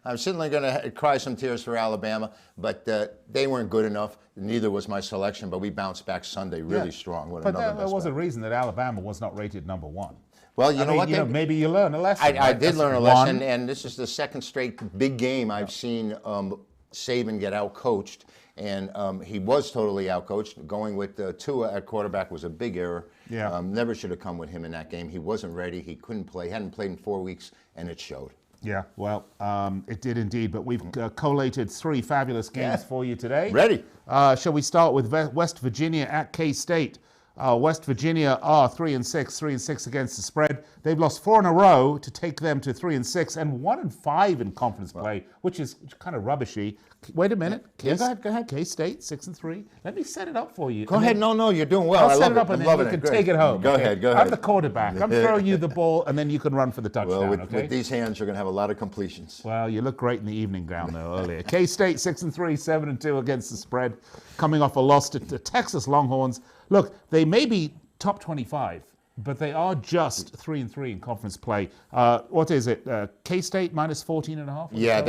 I'm certainly going to cry some tears for Alabama, but they weren't good enough. Neither was my selection, but we bounced back Sunday really strong. But there was a reason that Alabama was not rated number one. Well, you know what? Maybe you learned a lesson. I did learn a lesson, and this is the second straight big game I've seen Saban get out-coached. And he was totally outcoached. Going with Tua at quarterback was a big error. Yeah. Never should have come with him in that game. He wasn't ready. He couldn't play. Hadn't played in 4 weeks, and it showed. Yeah, well, it did indeed. But we've collated 3 fabulous games for you today. Ready. Shall we start with West Virginia at K-State? West Virginia are 3-6 against the spread. They've lost 4 in a row to take them to 3-6 and 1-5 in conference play, which is kind of rubbishy. Wait a minute. Go ahead. K-State 6-3. Let me set it up for you. Go ahead. No, you're doing well. I'll set it up and then you can take it home. Go ahead. I'm the quarterback. I'm throwing you the ball and then you can run for the touchdown. Well, with these hands, you're going to have a lot of completions. Well, you look great in the evening gown though earlier. K-State 6-3, 7-2 against the spread, coming off a loss to the Texas Longhorns. Look, they may be top 25, but they are just 3-3 in conference play. What is it? K-State minus 14.5? Yeah,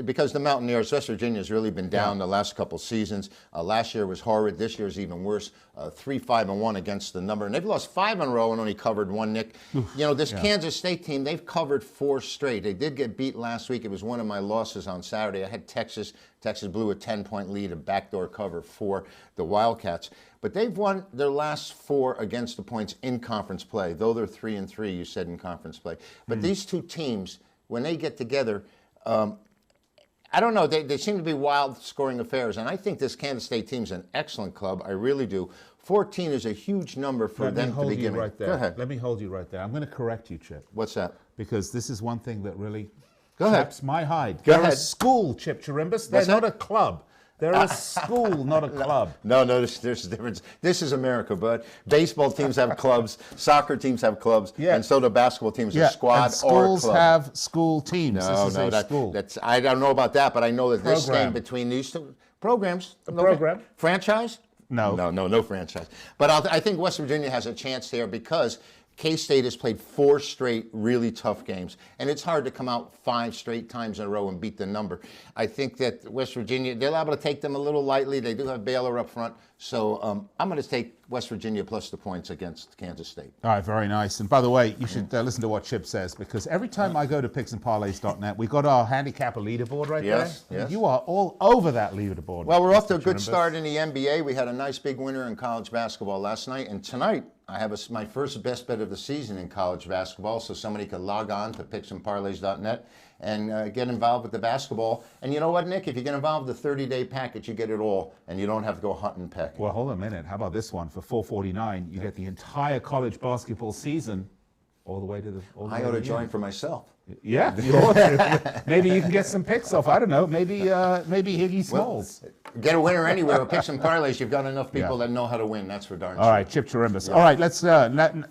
because the Mountaineers, West Virginia has really been down the last couple seasons. Last year was horrid. This year's even worse. 3-5-1 against the number, and they've lost 5 in a row and only covered 1. Nick, this Kansas State team, they've covered 4 straight. They did get beat last week. It was one of my losses on Saturday. I had Texas. Texas blew a 10-point lead, a backdoor cover for the Wildcats. But they've won their last 4 against the points in conference play, though they're 3-3, you said, in conference play. But these two teams, when they get together, I don't know, they seem to be wild scoring affairs. And I think this Kansas State team's an excellent club. I really do. 14 is a huge number for them to begin with. Right there. Go ahead. Let me hold you right there. I'm going to correct you, Chip. What's that? Because this is one thing that really Go ahead. chaps my hide. Go They're ahead. a school, Chip Chirimbes. They're not a club. They're a school, not a club. No, there's a difference. This is America, bud. Baseball teams have clubs, soccer teams have clubs, and so do basketball teams. A squad and schools or club. have school teams. School. That's I don't know about that, but I know that this thing between these two programs. Program. Franchise? No franchise. But I think West Virginia has a chance there because K-State has played 4 straight really tough games, and it's hard to come out 5 straight times in a row and beat the number. I think that West Virginia, they're liable to take them a little lightly. They do have Baylor up front, so I'm going to take West Virginia plus the points against Kansas State. All right, very nice. And by the way, you should listen to what Chip says, because every time I go to picksandparlays.net, we got our handicapper leaderboard right there. Yes. You are all over that leaderboard. Well, we're off to a good start in the NBA. We had a nice big winner in college basketball last night, and tonight I have my first best bet of the season in college basketball, so somebody can log on to picksandparlays.net and get involved with the basketball. And you know what, Nick? If you get involved with the 30-day package, you get it all, and you don't have to go hunting and pecking. Well, hold on a minute. How about this one? For $4.49, you get the entire college basketball season all the way to the I ought to join for myself. Yeah, you ought to. Maybe you can get some picks off. I don't know. Maybe Higgy Smalls. Get a winner anywhere. Picks and parlays. You've got enough people that know how to win. That's for darn sure. All right, Chip Chirimbes. All right, let's.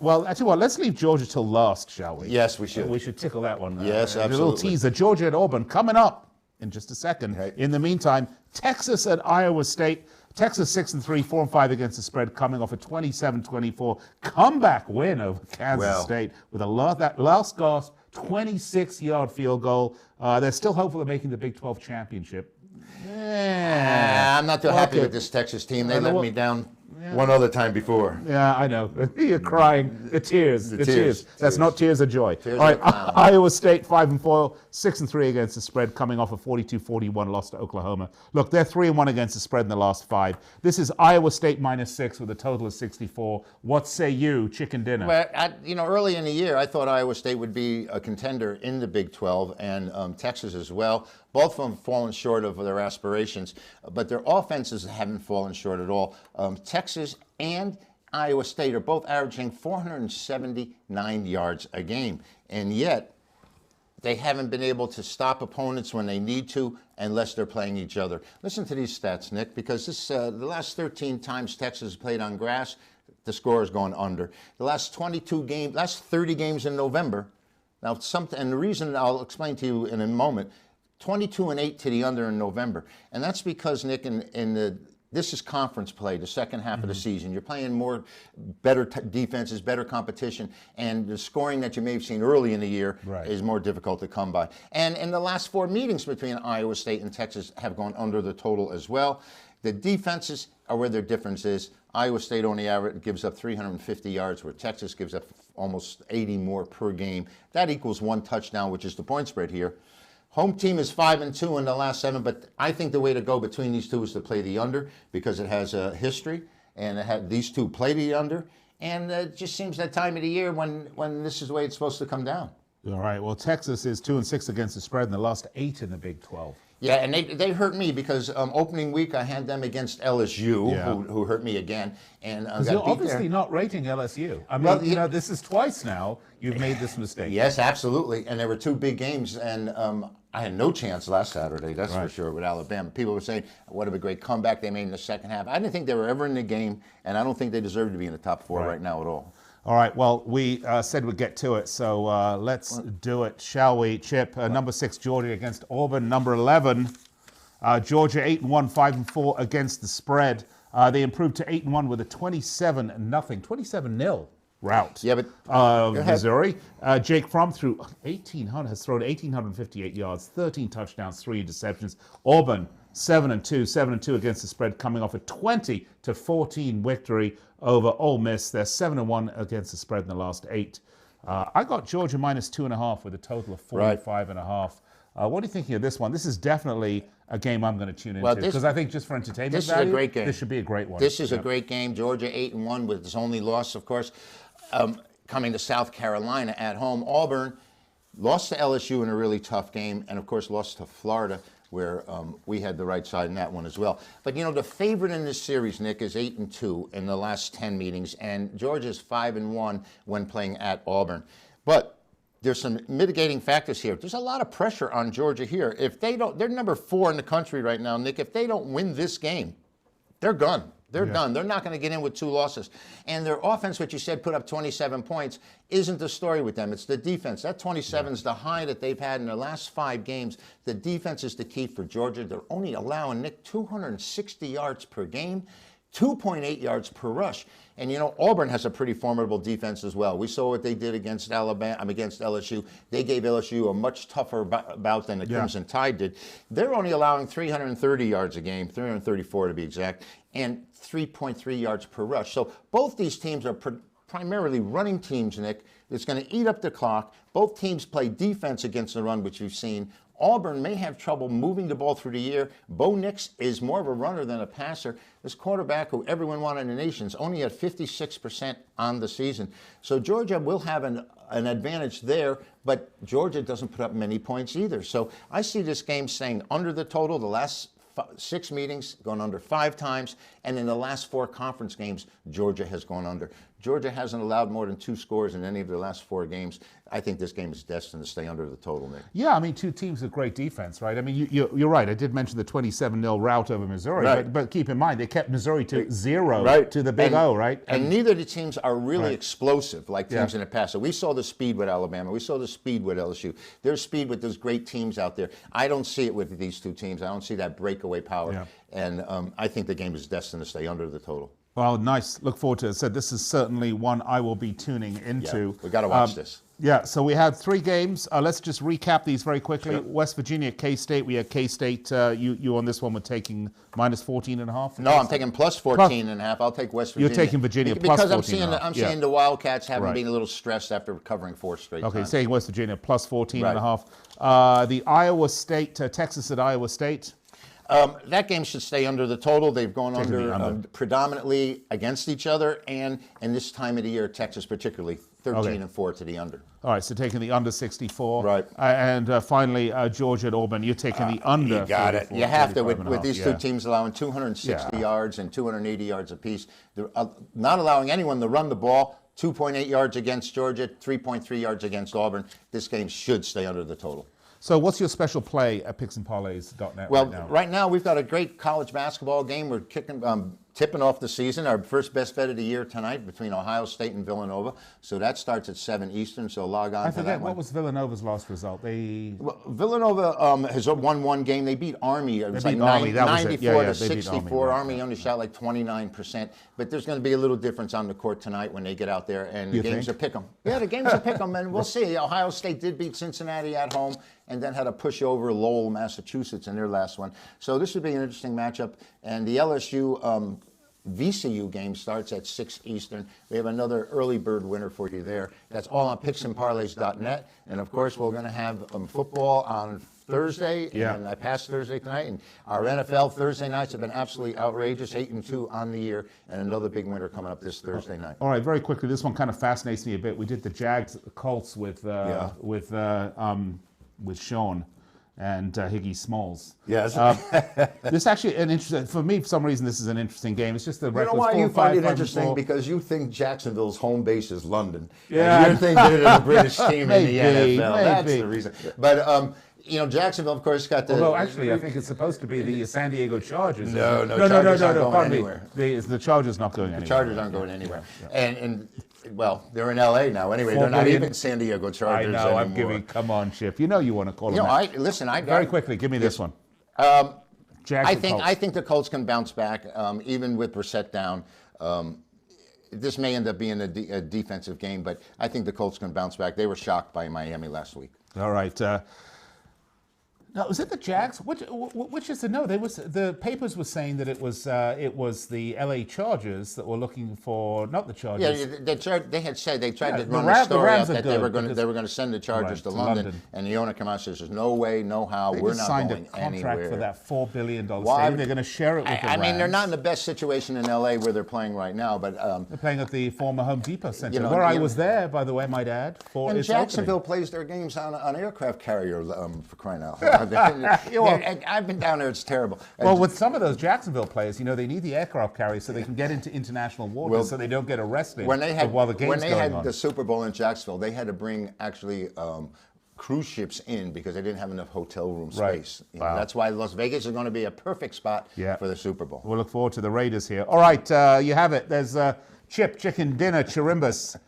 Well, actually, let's leave Georgia till last, shall we? Yes, we should. We should tickle that one. Yes, absolutely. A little teaser. Georgia at Auburn coming up in just a second. Okay. In the meantime, Texas at Iowa State. Texas 6-3, 4-5 against the spread, coming off a 27-24 comeback win over Kansas State with that last gasp 26-yard field goal. They're still hopeful of making the Big 12 championship. I'm not too happy with this Texas team. They let me down. one other time before. Yeah, I know. You're crying. The tears. The tears. That's not tears of joy. Tears All right, of a clown. Iowa State 5-4, 6-3 against the spread, coming off a 42-41 loss to Oklahoma. Look, they're 3-1 against the spread in the last 5. This is Iowa State -6 with a total of 64. What say you, chicken dinner? Well, early in the year, I thought Iowa State would be a contender in the Big 12 and Texas as well. Both of them have fallen short of their aspirations, but their offenses haven't fallen short at all. Texas and Iowa State are both averaging 479 yards a game, and yet they haven't been able to stop opponents when they need to unless they're playing each other. Listen to these stats, Nick, because the last 13 times Texas has played on grass, the score has gone under. The last 30 games in November. Now, and the reason I'll explain to you in a moment, 22-8 to the under in November. And that's because, Nick, this is conference play, the second half of the season. You're playing better defenses, better competition, and the scoring that you may have seen early in the year is more difficult to come by. And in the last 4 meetings between Iowa State and Texas have gone under the total as well. The defenses are where their difference is. Iowa State only gives up 350 yards, where Texas gives up almost 80 more per game. That equals 1 touchdown, which is the point spread here. Home team is 5-2 in the last 7, but I think the way to go between these two is to play the under because it has a history, and these two play the under, and it just seems that time of the year when this is the way it's supposed to come down. All right. Well, Texas is 2-6 against the spread in the last 8 in the Big 12. Yeah, and they hurt me because opening week I had them against LSU, who hurt me again. And you're obviously not rating LSU. I mean, this is twice now you've made this mistake. Yes, absolutely. And there were 2 big games, and I had no chance last Saturday, that's for sure, with Alabama. People were saying, what a great comeback they made in the second half. I didn't think they were ever in the game, and I don't think they deserve to be in the top 4 right now at all. All right, well, we said we'd get to it, so let's do it, shall we? Chip, number 6, Georgia against Auburn. Number 11, Georgia 8-1, 5-4 against the spread. They improved to 8-1 with a 27-0 rout. Yeah, but Missouri. Jake Fromm has thrown 1,858 yards, 13 touchdowns, 3 interceptions. Auburn 7-2 against the spread, coming off a 20-14 victory over Ole Miss. They're 7-1 against the spread in the last 8. I got Georgia -2.5 with a total of 45.5. What are you thinking of this one? This is definitely a game I'm going to tune into because I think just for entertainment value, is a great game. This should be a great one. This is a great game. Georgia 8-1 with its only loss, of course, coming to South Carolina at home. Auburn lost to LSU in a really tough game, and of course lost to Florida, where we had the right side in that one as well. But, the favorite in this series, Nick, is 8-2 in the last 10 meetings, and Georgia's 5-1 when playing at Auburn. But there's some mitigating factors here. There's a lot of pressure on Georgia here. If they don't, they're number 4 in the country right now, Nick. If they don't win this game, they're done. They're done. They're not going to get in with 2 losses. And their offense, which you said put up 27 points, isn't the story with them. It's the defense. That 27 is the high that they've had in their last 5 games. The defense is the key for Georgia. They're only allowing, Nick, 260 yards per game, 2.8 yards per rush. And, Auburn has a pretty formidable defense as well. We saw what they did against LSU. They gave LSU a much tougher bout than the Crimson Tide did. They're only allowing 330 yards a game, 334 to be exact, and 3.3 yards per rush. So both these teams are primarily running teams, Nick. It's going to eat up the clock. Both teams play defense against the run, which you've seen. Auburn may have trouble moving the ball through the air. Bo Nix is more of a runner than a passer. This quarterback, who everyone wanted in the nation, is only at 56% on the season. So Georgia will have an advantage there, but Georgia doesn't put up many points either. So I see this game staying under the total. The last 6 meetings, gone under 5 times, and in the last 4 conference games, Georgia has gone under. Georgia hasn't allowed more than 2 scores in any of their last 4 games. I think this game is destined to stay under the total, Nick. Yeah, I mean, 2 teams with great defense, right? I mean, you're right. I did mention the 27-0 rout over Missouri, but keep in mind, they kept Missouri to 0 to the Big O, right? And neither of the teams are really explosive like teams in the past. So we saw the speed with Alabama. We saw the speed with LSU. There's speed with those great teams out there. I don't see it with these 2 teams. I don't see that breakaway power. And I think the game is destined to stay under the total. Well, nice. Look forward to it. So this is certainly one I will be tuning into. Yeah, we got to watch this. Yeah, so we had 3 games. Let's just recap these very quickly. Sure. West Virginia, K-State. We had K-State. You on this one were taking minus 14.5? No, I'm taking plus 14.5. I'll take West Virginia. You're taking Virginia plus 14.5. Because I'm seeing the Wildcats having been a little stressed after covering 4 straight times. Okay, saying West Virginia plus 14.5. The Iowa State, Texas at Iowa State. That game should stay under the total. They've gone under predominantly against each other, and in this time of the year, Texas particularly, 13-4 to the under. All right, so taking the under 64. Right. And finally, Georgia at Auburn. You're taking the under. You got it. You have to, with these 2 teams allowing 260 Yeah. yards and 280 yards apiece. They're not allowing anyone to run the ball. 2.8 yards against Georgia, 3.3 yards against Auburn. This game should stay under the total. So what's your special play at picksandparlays.net Well, right now? right now we've got a great college basketball game. We're tipping off the season. Our first best bet of the year tonight between Ohio State and Villanova. So that starts at 7 Eastern, so log on I to that forget, one. what was Villanova's last result? Well, Villanova has won 1 game. They beat Army. It was They beat like Army. That was it. 94 Yeah, to they beat 64. Army, Army only shot like 29%. But there's going to be a little difference on the court tonight when they get out there. And the games are pick 'em. Yeah, the games are pick 'em, and we'll see. Ohio State did beat Cincinnati at home and then had a push over Lowell, Massachusetts in their last one. So this would be an interesting matchup. And the LSU VCU game starts at 6 Eastern. We have another early bird winner for you there. That's all on picksandparlays.net. And of course, we're going to have football on Thursday, and I passed Thursday tonight. And our NFL Thursday nights have been absolutely outrageous, 8-2 on the year, and another big winner coming up this Thursday night. All right, very quickly, this one kind of fascinates me a bit. We did the Jags Colts with Sean and Higgy Smalls. Yes. This actually an interesting, for me, for some reason, this is an interesting game. It's just the You know why you find it interesting? Because you think Jacksonville's home base is London. Yeah. And you're thinking of the British team in the Maybe, NFL. That's maybe. the reason. But, you know, Jacksonville, of course, got the... Although, actually, I think it's supposed to be the San Diego Chargers. No, Chargers aren't going anywhere. The Chargers not going anywhere. The Chargers aren't going anywhere. And well, they're in L.A. now anyway. They're not even San Diego Chargers I know, anymore. I'm giving... Come on, Chip. You know you want to call them that. Listen, Very quickly, give me this one. I think the Colts can bounce back, even with Brissett down. This may end up being a defensive game, but I think the Colts can bounce back. They were shocked by Miami last week. All right. Now, was it the Jags? Which is the no? The papers were saying that it was the LA Chargers that were looking for, not the Chargers. Yeah, they had said they tried to run the story out that they were going to send the Chargers to London, and the owner came out and says, "There's no way, no how, we're not going anywhere." They signed a contract for that $4 billion Why? stadium. They're going to share it with the Rams. I mean, they're not in the best situation in LA where they're playing right now, but they're playing at the former Home Depot Center, where I was there, by the way, I might add. And Jacksonville plays their games on aircraft carrier, for crying out loud. I've been down there. It's terrible. Well, with some of those Jacksonville players, they need the aircraft carrier so they can get into international waters, so they don't get arrested while the game's going on. When they had the Super Bowl in Jacksonville, they had to bring actually cruise ships in because they didn't have enough hotel room space. Wow. That's why Las Vegas is going to be a perfect spot for the Super Bowl. We'll look forward to the Raiders here. All right, you have it. There's Chip Chicken Dinner Chirimbes.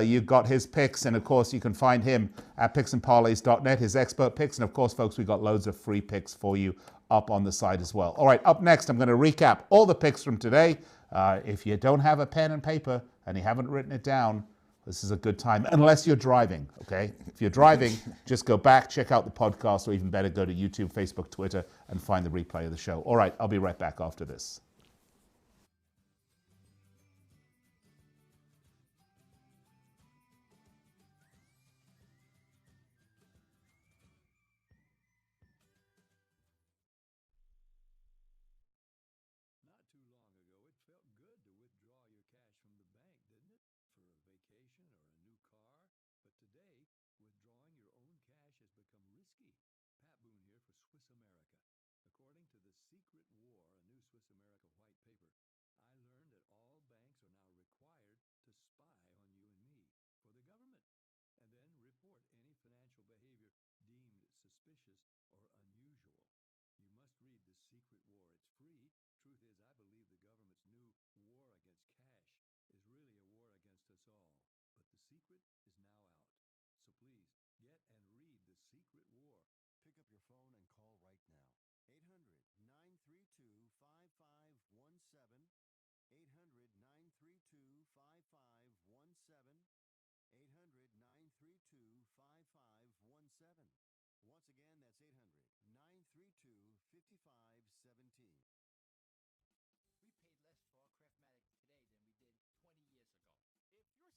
You've got his picks, and of course you can find him at picksandparlays.net, his expert picks, and of course, folks, we've got loads of free picks for you up on the site as well. All right, up next, I'm going to recap all the picks from today. If you don't have a pen and paper and you haven't written it down, this is a good time, unless you're driving, okay? If you're driving, just go back, check out the podcast, or even better, go to YouTube, Facebook, Twitter, and find the replay of the show. All right, I'll be right back after this.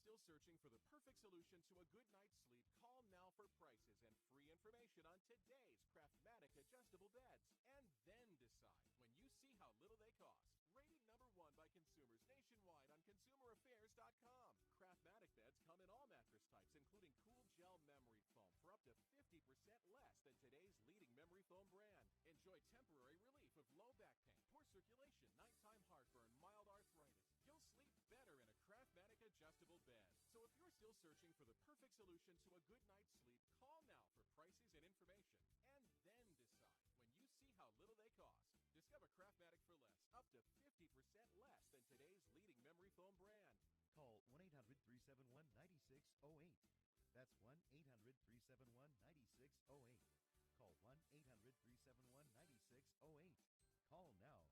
Still searching for the perfect solution to a good night's sleep? Call now for prices and free information on today's Craftmatic adjustable beds. And then decide when you see how little they cost. Rated #1 by consumers nationwide on consumeraffairs.com. Craftmatic beds come in all mattress types, including cool gel memory foam for up to 50% less than today's leading memory foam brand. Enjoy temporary relief of low back pain, poor circulation, nighttime heartburn, mild arthritis. You'll sleep better in a Craftmatic adjustable bed. So if you're still searching for the perfect solution to a good night's sleep, call now for prices and information. And then decide when you see how little they cost. Discover Craftmatic for less, up to 50% less than today's leading memory foam brand. Call 1-800-371-9608. That's 1-800-371-9608. Call 1-800-371-9608. Call now.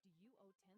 Do you owe $10,000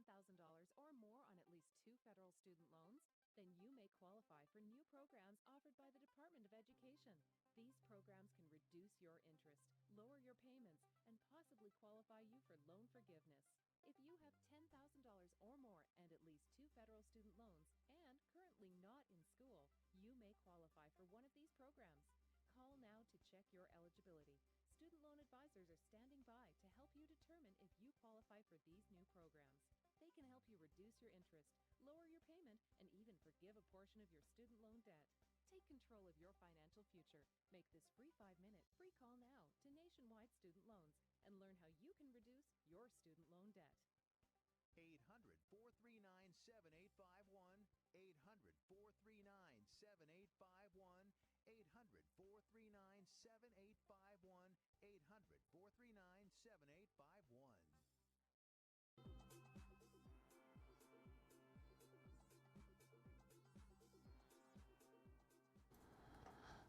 or more on at least 2 federal student loans? Then you may qualify for new programs offered by the Department of Education. These programs can reduce your interest, lower your payments, and possibly qualify you for loan forgiveness. If you have $10,000 or more and at least 2 federal student loans and currently not in school, you may qualify for one of these programs. Call now to check your eligibility. Student loan advisors are standing by to help you determine if you qualify for these new programs. They can help you reduce your interest, lower your payment, and even forgive a portion of your student loan debt. Take control of your financial future. Make this free 5-minute free call now to Nationwide Student Loans and learn how you can reduce your student loan debt. 800-439-7851. 800-439-7851. 800-439-7851. 800-439-7851.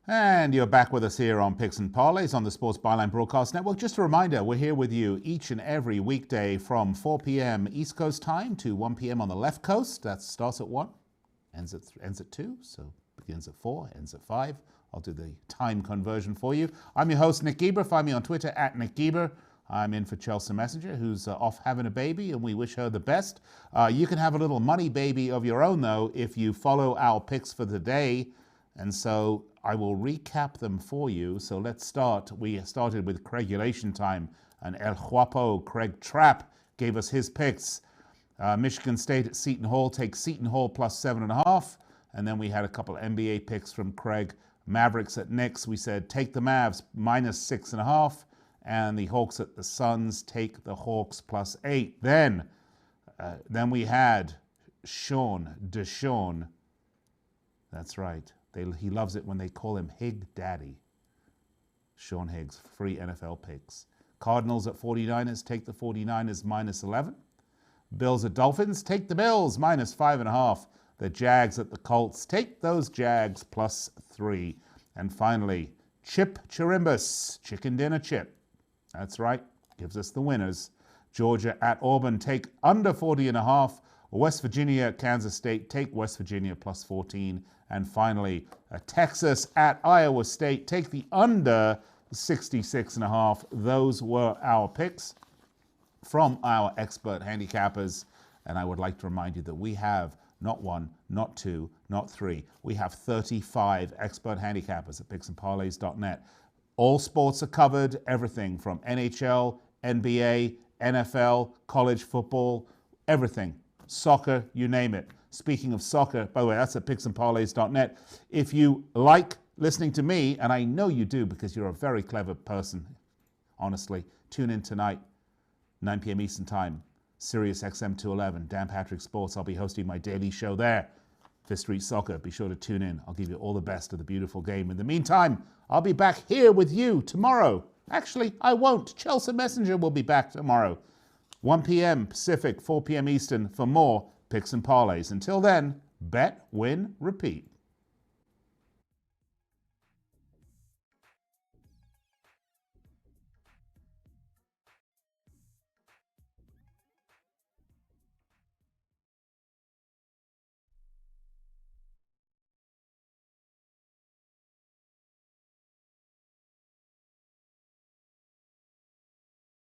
And you're back with us here on Picks and Parlays on the Sports Byline Broadcast Network. Just a reminder, we're here with you each and every weekday from 4 p.m. East Coast time to 1 p.m. on the left coast. That starts at 1, ends at 2, so begins at 4, ends at 5. I'll do the time conversion for you. I'm your host, Nick Geber. Find me on Twitter at Nick Geber. I'm in for Chelsea Messenger, who's off having a baby, and we wish her the best. You can have a little money baby of your own, though, if you follow our picks for the day. And so I will recap them for you. So let's start. We started with Craigulation time, and El Guapo Craig Trapp gave us his picks. Michigan State at Seton Hall, take Seton Hall plus 7.5. And then we had a couple of NBA picks from Craig. Mavericks at Knicks, we said take the Mavs minus 6.5. And the Hawks at the Suns, take the Hawks plus 8. Then we had Deshaun. That's right. He loves it when they call him Hig Daddy. Sean Higgs, free NFL picks. Cardinals at 49ers, take the 49ers minus 11. Bills at Dolphins, take the Bills minus 5.5. The Jags at the Colts, take those Jags plus 3. And finally, Chip Chirimbes, chicken dinner chip. That's right, gives us the winners. Georgia at Auburn, take under 40.5. West Virginia at Kansas State, take West Virginia plus 14. And finally, Texas at Iowa State, take the under 66.5. Those were our picks from our expert handicappers. And I would like to remind you that we have not 1, not 2, not 3. We have 35 expert handicappers at picksandparlays.net. All sports are covered, everything from NHL, NBA, NFL, college football, everything. Soccer, you name it. Speaking of soccer, by the way, that's at picksandparlays.net. If you like listening to me, and I know you do because you're a very clever person, honestly, tune in tonight, 9 p.m. Eastern Time, Sirius XM 211, Dan Patrick Sports. I'll be hosting my daily show there, Fifth Street Soccer. Be sure to tune in. I'll give you all the best of the beautiful game. In the meantime, I'll be back here with you tomorrow. Actually, I won't. Chelsea Messenger will be back tomorrow, 1 p.m. Pacific, 4 p.m. Eastern, for more Picks and Parlays. Until then, bet, win, repeat.